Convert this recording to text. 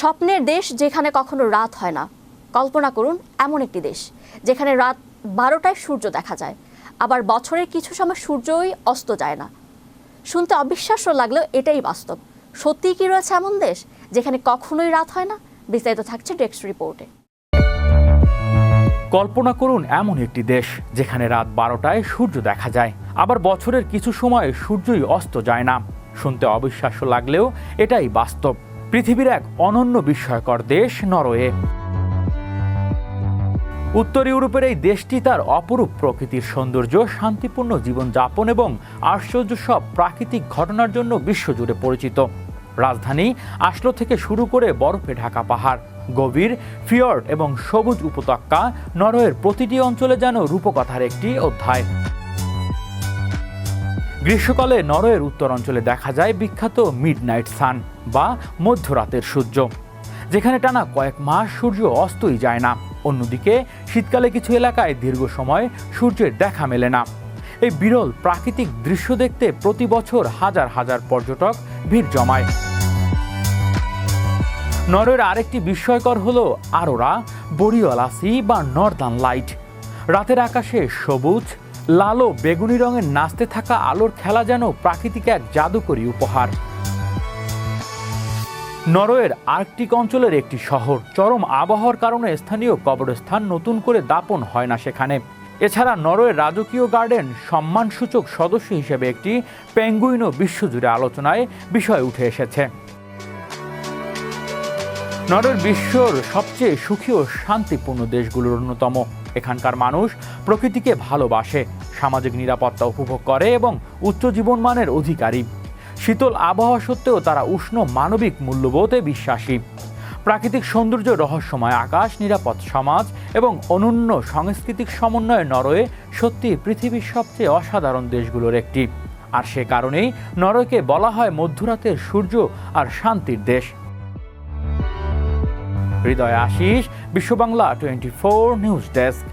স্বপ্নের দেশ যেখানে কখনো রাত হয় না। কল্পনা করুন এমন একটি দেশ যেখানে রাত 12টায় সূর্য দেখা যায়, আবার বছরের কিছু সময় সূর্যই অস্ত যায় না। শুনতে অবিশ্বাস্য লাগলেও এটাই বাস্তব। সত্যিই কি রয়েছে এমন দেশ যেখানে কখনোই রাত হয় না? বিস্তারিত থাকছে ডেস্ক রিপোর্টে। কল্পনা করুন এমন একটি দেশ যেখানে রাত 12টায় সূর্য দেখা যায়, আবার বছরের কিছু সময় সূর্যই অস্ত যায় না। শুনতে অবিশ্বাস্য লাগলেও এটাই বাস্তব। পৃথিবীর এক অনন্য বিস্ময়কর দেশ নরওয়ে। উত্তর ইউরোপের এই দেশটি তার অপরূপ প্রকৃতির সৌন্দর্য, শান্তিপূর্ণ জীবনযাপন এবং আশ্চর্য সব প্রাকৃতিক ঘটনার জন্য বিশ্বজুড়ে পরিচিত। রাজধানী অসলো থেকে শুরু করে বরফে ঢাকা পাহাড়, গভীর ফিয়র্ড এবং সবুজ উপত্যকা, নরওয়ের প্রতিটি অঞ্চলে যেন রূপকথার একটি অধ্যায়। গ্রীষ্মকালে নরওয়ের উত্তর অঞ্চলে দেখা যায় বিখ্যাত মিডনাইট সান বা মধ্যরাতের সূর্য, যেখানে টানা কয়েক মাস সূর্য অস্তই যায় না। অন্যদিকে শীতকালে কিছু এলাকায় দীর্ঘ সময় সূর্যের দেখা মেলে না। এই বিরল প্রাকৃতিক দৃশ্য দেখতে প্রতি বছর হাজার হাজার পর্যটক ভিড় জমায়। নরওয়ের আরেকটি বিস্ময়কর হলো আরোরা বোরিওলাসি বা নর্দার্ন লাইট। রাতের আকাশে সবুজ, লাল ও বেগুনি রঙের নাচতে থাকা আলোর খেলা যেন প্রাকৃতিক এক জাদুকরী উপহার। নরওয়ের আর্কটিক অঞ্চলের একটি শহর, চরম আবহাওয়ার কারণে স্থানীয় কবরস্থান নতুন করে দাপন হয় না সেখানে। এছাড়া নরওয়ের রাজকীয় গার্ডেন সম্মানসূচক সদস্য হিসেবে একটি পেঙ্গুইনও বিশ্বজুড়ে আলোচনায় বিষয় উঠে এসেছে। নরওয়ের বিশ্বর সবচেয়ে সুখী ও শান্তিপূর্ণ দেশগুলোর অন্যতম। এখানকার মানুষ প্রকৃতিকে ভালোবাসে, সামাজিক নিরাপত্তা উপভোগ করে এবং উচ্চ জীবনমানের অধিকারী। শীতল আবহাওয়া সত্ত্বেও তারা উষ্ণ মানবিক মূল্যবোধে বিশ্বাসী। প্রাকৃতিক সৌন্দর্য, রহস্যময় আকাশ, নিরাপদ সমাজ এবং অনন্য সাংস্কৃতিক সমন্বয়ে নরওয়ে সত্যি পৃথিবীর সবচেয়ে অসাধারণ দেশগুলোর একটি। আর সে কারণেই নরওয়েকে বলা হয় মধ্যরাতের সূর্য আর শান্তির দেশ। হৃদয় আশিস, বিশ্ব বাংলা 24 নিউজ ডেস্ক।